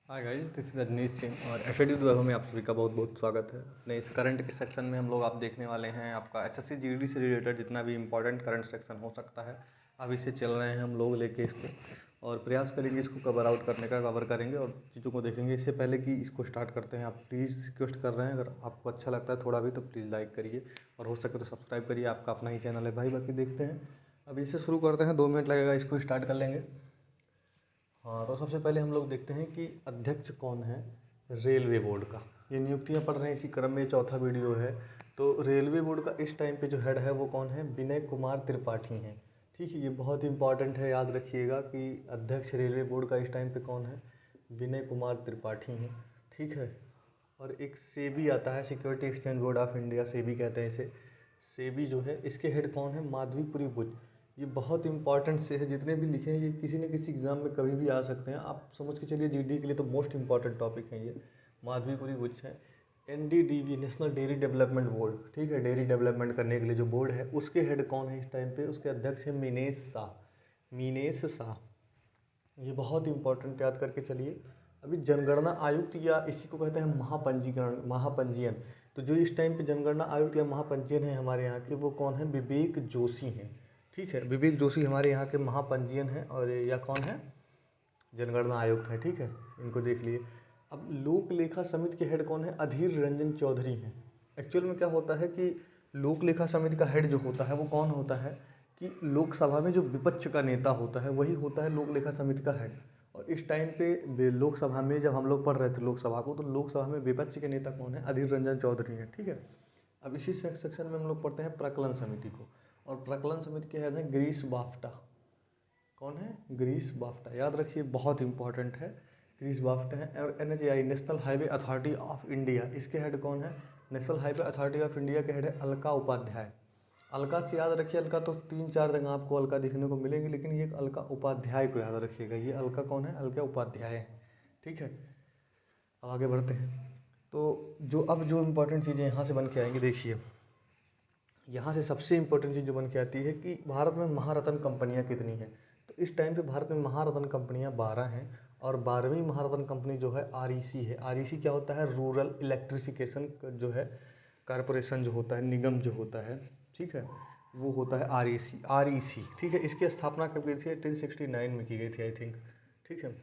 Hi guys, this is Rajneesh Singh और HD द्वारा में आप सभी का बहुत बहुत स्वागत है। अपने इस करंट के सेक्शन में हम लोग आप देखने वाले हैं आपका एसएससी जीडी से रिलेटेड जितना भी इम्पोर्टेंट करंट सेक्शन हो सकता है अभी से चल रहे हैं हम लोग लेके इसको और प्रयास करेंगे इसको कवर आउट करने का, कवर करेंगे और चीज़ों को देखेंगे। इससे पहले कि इसको स्टार्ट करते हैं, आप प्लीज़ रिक्वेस्ट कर रहे हैं, अगर आपको अच्छा लगता है थोड़ा भी तो प्लीज़ लाइक करिए और हो सके तो सब्सक्राइब करिए। आपका अपना ही चैनल है भाई। बाकी देखते हैं, अभी इससे शुरू करते हैं, 2 मिनट लगेगा, इसको स्टार्ट कर लेंगे। हाँ, तो सबसे पहले हम लोग देखते हैं कि अध्यक्ष कौन है रेलवे बोर्ड का। ये नियुक्तियां पढ़ रहे हैं, इसी क्रम में ये चौथा वीडियो है। तो रेलवे बोर्ड का इस टाइम पे जो हेड है वो कौन है? विनय कुमार त्रिपाठी हैं। ठीक है, ये बहुत इंपॉर्टेंट है, याद रखिएगा कि अध्यक्ष रेलवे बोर्ड का इस टाइम पे कौन है? विनय कुमार त्रिपाठी हैं। ठीक है, और एक सेबी आता है, security exchange board of India, SEBI कहते हैं इसे। सेबी जो है इसके हेड कौन है? माधवीपुरी बुच। ये बहुत इंपॉर्टेंट से है, जितने भी लिखे हैं ये किसी न किसी एग्जाम में कभी भी आ सकते हैं। आप समझ के चलिए जीडी के लिए तो मोस्ट इंपॉर्टेंट टॉपिक है ये। माधवीपुरी बुच है। NDDB, national dairy development board, ठीक है, डेयरी डेवलपमेंट करने के लिए जो बोर्ड है उसके हेड कौन है इस टाइम पे? उसके अध्यक्ष है मीनेश शाह। मीनेश शाह, ये बहुत इंपॉर्टेंट, याद करके चलिए। अभी जनगणना आयुक्त या इसी को कहते हैं महापंजीकरण, महापंजीयन। तो जो इस टाइम पे जनगणना आयुक्त या महापंजीयन है हमारे यहाँ के, वो कौन है? विवेक जोशी हैं। ठीक है, विवेक जोशी हमारे यहाँ के महापंजीयन हैं और या कौन है? जनगणना आयुक्त है। ठीक है, इनको देख लिए। अब लोक लेखा समिति के हेड कौन है? अधीर रंजन चौधरी हैं। एक्चुअल में क्या होता है कि लोक लेखा समिति का हेड जो होता है वो कौन होता है कि लोकसभा में जो विपक्ष का नेता होता है वही होता है लोक लेखा समिति का हेड। और इस टाइम पे लोकसभा में जब हम लोग पढ़ रहे थे लोकसभा को, तो लोकसभा में विपक्ष के नेता कौन है? अधीर रंजन चौधरी हैं। ठीक है, अब इसी सेक्शन में हम लोग पढ़ते हैं प्रकलन समिति को, और प्रकलन समिति के हेड हैं गिरीश बाफ्टा। कौन है? गिरीश बाफ्टा, याद रखिए, बहुत इंपॉर्टेंट है। गिरीश बाफ्टा है। और NHAI, national highway authority of India, इसके हेड कौन है? National highway authority of India के हेड है अलका उपाध्याय। अलका से याद रखिए, अलका तो 3-4 जगह आपको अलका देखने को मिलेंगे, लेकिन ये अलका उपाध्याय को याद रखिएगा। ये अलका कौन है? अलका उपाध्याय है। ठीक है, अब आगे बढ़ते हैं। तो जो इम्पोर्टेंट चीज़ें यहाँ से बन के आएंगी, देखिए यहाँ से सबसे इम्पोर्टेंट चीज़ जो बन के आती है कि भारत में महारत्न कंपनियाँ कितनी हैं। तो इस टाइम पे भारत में महारत्न कंपनियाँ 12 हैं, और 12वीं महारत्न कंपनी जो है आरईसी है। आरईसी क्या होता है? रूरल इलेक्ट्रिफिकेशन जो है कारपोरेशन जो होता है, निगम जो होता है, ठीक है, वो होता है आरईसी। आरईसी, ठीक है, इसकी स्थापना कब की थी? 1869 में की गई थी, आई थिंक। ठीक है,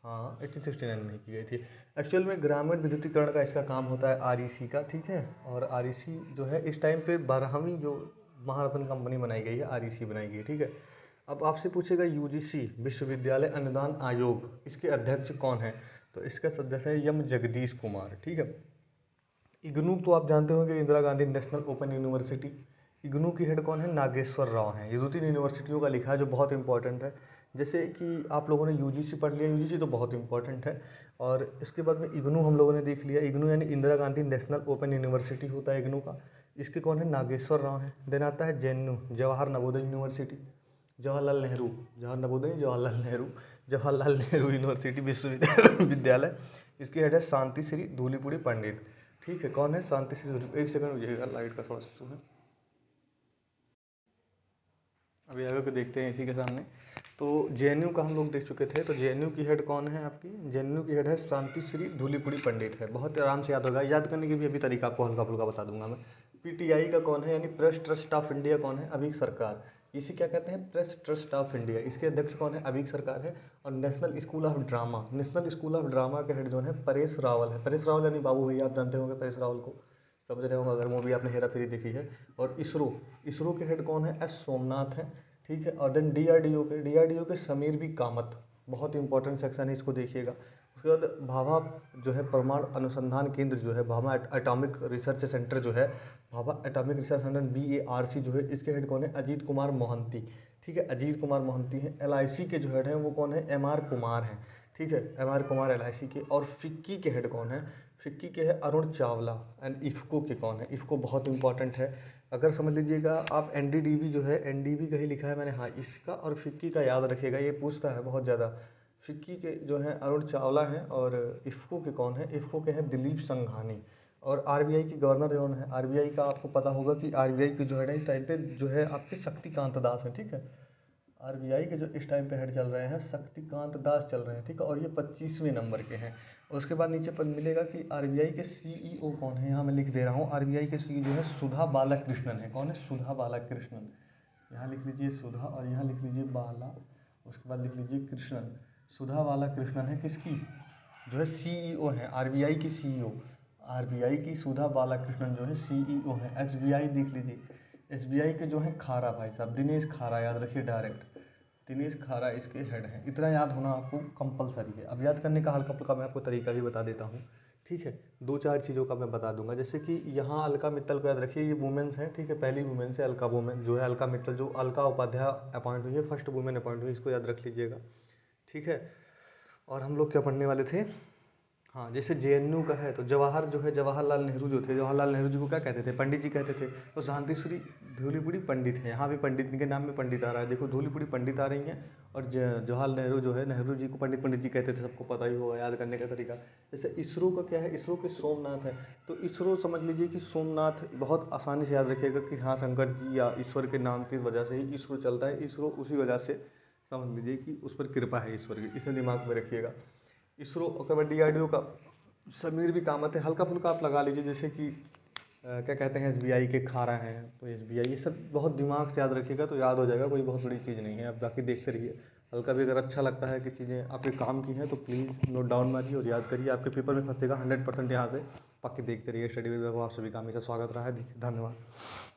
हाँ, 1869 में की गई थी। एक्चुअल में ग्रामीण विद्युतीकरण का इसका काम होता है आरईसी का। ठीक है, और आरईसी जो है इस टाइम पे 12वीं जो महारत्न कंपनी बनाई गई है, आरईसी बनाई गई है। ठीक है, अब आपसे पूछेगा यूजीसी, विश्वविद्यालय अनुदान आयोग, इसके अध्यक्ष कौन है? तो इसका सदस्य है यम जगदीश कुमार। ठीक है, इग्नू तो आप जानते होंगे, Indira Gandhi national open university. IGNOU की हेड कौन है? नागेश्वर राव हैं। ये 2-3 यूनिवर्सिटियों का लिखा है जो बहुत इंपॉर्टेंट है। जैसे कि आप लोगों ने यूजीसी पढ़ लिया, यूजीसी तो बहुत इंपॉर्टेंट है। और इसके बाद में इग्नू हम लोगों ने देख लिया। इग्नू यानी Indira Gandhi national open university होता है इग्नू का। इसके कौन है? नागेश्वर राव हैं। देन आता है JNU, Jawahar Navodaya university, Jawaharlal Nehru, Jawahar Navodaya, Jawaharlal Nehru, Jawaharlal Nehru university विश्वविद्यालय। इसकी हेड है शांति श्री धूलीपुड़ी पंडित। ठीक है, कौन है? शांति श्री धूलीपुड़ी। एक सेकंड रुकिएगा, लाइट का थोड़ा सा इशू है। अभी आगे को देखते हैं इसी के सामने। तो जेएनयू का हम लोग देख चुके थे, तो जेएनयू की हेड कौन है आपकी? जेएनयू की हेड है शांति श्री धूलीपुड़ी पंडित है। बहुत आराम से याद होगा, याद करने की भी अभी तरीका आपको हल्का फुल्का बता दूंगा मैं। पीटीआई का कौन है? यानी प्रेस ट्रस्ट ऑफ इंडिया कौन है? अभी सरकार। इसे क्या कहते हैं? Press trust of India. इसके अध्यक्ष कौन है? अभी सरकार है। और national school of drama, national school of drama के हेड जो है परेश रावल है। परेश रावल यानी बाबू भैया, आप जानते होंगे परेश रावल को, समझ रहे होंगे अगर मूवी आपने हेरा फेरी देखी है। और इसरो, इसरो के हेड कौन है? एस सोमनाथ है। ठीक है, और देन डीआरडीओ के समीर बी कामत, बहुत इंपॉर्टेंट सेक्शन है, इसको देखिएगा। उसके बाद भाभा जो है परमाणु अनुसंधान केंद्र जो है, भाभा एटॉमिक रिसर्च सेंटर जो है, Bhabha atomic research centre BARC जो है, इसके हेड कौन है? अजीत कुमार मोहंती। ठीक है, अजीत कुमार मोहंती हैं। LIC के जो हेड हैं वो कौन है? MR कुमार हैं। ठीक है, MR कुमार LIC के। और फिक्की के हेड कौन है? फिक्की के है अरुण चावला। एंड इफ़को के कौन है? इफ़को बहुत इंपॉर्टेंट है, अगर समझ लीजिएगा आप। एनडीडीबी जो है, एनडीबी कहीं लिखा है मैंने, हाँ, इसका और फिक्की का याद रखिएगा, ये पूछता है बहुत ज़्यादा। फिक्की के जो हैं अरुण चावला हैं, और इफ़को के कौन है? इफ़को के हैं दिलीप संघानी। और आरबीआई की गवर्नर कौन है? आरबीआई का आपको पता होगा कि आरबीआई की जो है इस टाइम पे जो है आपके शक्तिकांत दास हैं। ठीक है, आरबीआई के जो इस टाइम पे हेड चल रहे हैं शक्तिकांत दास चल रहे हैं, ठीक है, और ये 25वें नंबर के हैं। उसके बाद नीचे पर मिलेगा कि आरबीआई के सीईओ कौन है, यहाँ मैं लिख दे रहा हूँ। आरबीआई के सीईओ जो है सुधा बालाकृष्णन है। कौन है? सुधा बालाकृष्णन। यहाँ लिख लीजिए सुधा और यहाँ लिख लीजिए बाला, उसके बाद लिख लीजिए कृष्णन। सुधा बालाकृष्णन है किसकी? जो है सीईओ है, आरबीआई की सीईओ। आरबीआई की सुधा बालाकृष्णन जो है सीईओ है। एसबीआई देख लीजिए, एसबीआई के जो है खारा भाई साहब, दिनेश खारा, याद रखिए डायरेक्ट, दिनेश खारा इसके हेड हैं। इतना याद होना आपको कंपलसरी है। अब याद करने का हल्का फुल्का मैं आपको तरीका भी बता देता हूँ, ठीक है। दो चार चीज़ों का मैं बता दूंगा, जैसे कि यहाँ अलका मित्तल को याद रखिए, ये वुमेन्स हैं, ठीक है, पहली वुमेन्स है अलका, वुमेन जो है अलका मित्तल, जो अलका उपाध्याय अपॉइंट हुई है, फर्स्ट वुमेन अपॉइंट हुई, इसको याद रख लीजिएगा, ठीक है। और हम लोग क्या पढ़ने वाले थे? हाँ, जैसे जेएनयू का है तो जवाहर जो है, जवाहरलाल नेहरू जो थे, जवाहरलाल नेहरू जी को क्या कहते थे? पंडित जी कहते थे। तो शांतिश्री धूलीपुड़ी पंडित है, यहाँ भी पंडित, इनके नाम में पंडित आ रहा है, देखो धूलीपुड़ी पंडित आ रही हैं। और जवाहरलाल नेहरू जो है, नेहरू जी को पंडित जी कहते थे, सबको पता ही होगा, याद करने का तरीका। जैसे इसरो का क्या है? इसरो के सोमनाथ है, तो इसरो समझ लीजिए कि सोमनाथ, बहुत आसानी से याद रखिएगा कि हाँ शंकर जी या ईश्वर के नाम की वजह से ही इसरो चलता है, इसरो उसी वजह से समझ लीजिए कि उस पर कृपा है ईश्वर की, इसे दिमाग में रखिएगा। इसरो और डीआरडीओ का समीर भी काम आते हैं, हल्का फुल्का आप लगा लीजिए, जैसे कि क्या कहते हैं, एसबीआई के खारा हैं, तो एसबीआई, ये सब बहुत दिमाग से याद रखिएगा तो याद हो जाएगा, कोई बहुत बड़ी चीज़ नहीं है। आप बाकी देखते रहिए, हल्का भी अगर अच्छा लगता है कि चीज़ें आपके काम की हैं तो प्लीज़ नोट डाउन मारिए और याद करिए, आपके पेपर में फंसेगा 100% यहाँ से। बाकी देखते रहिए स्टडी विद वैभव, आप सभी का हमेशा स्वागत रहा है। देखिए, धन्यवाद।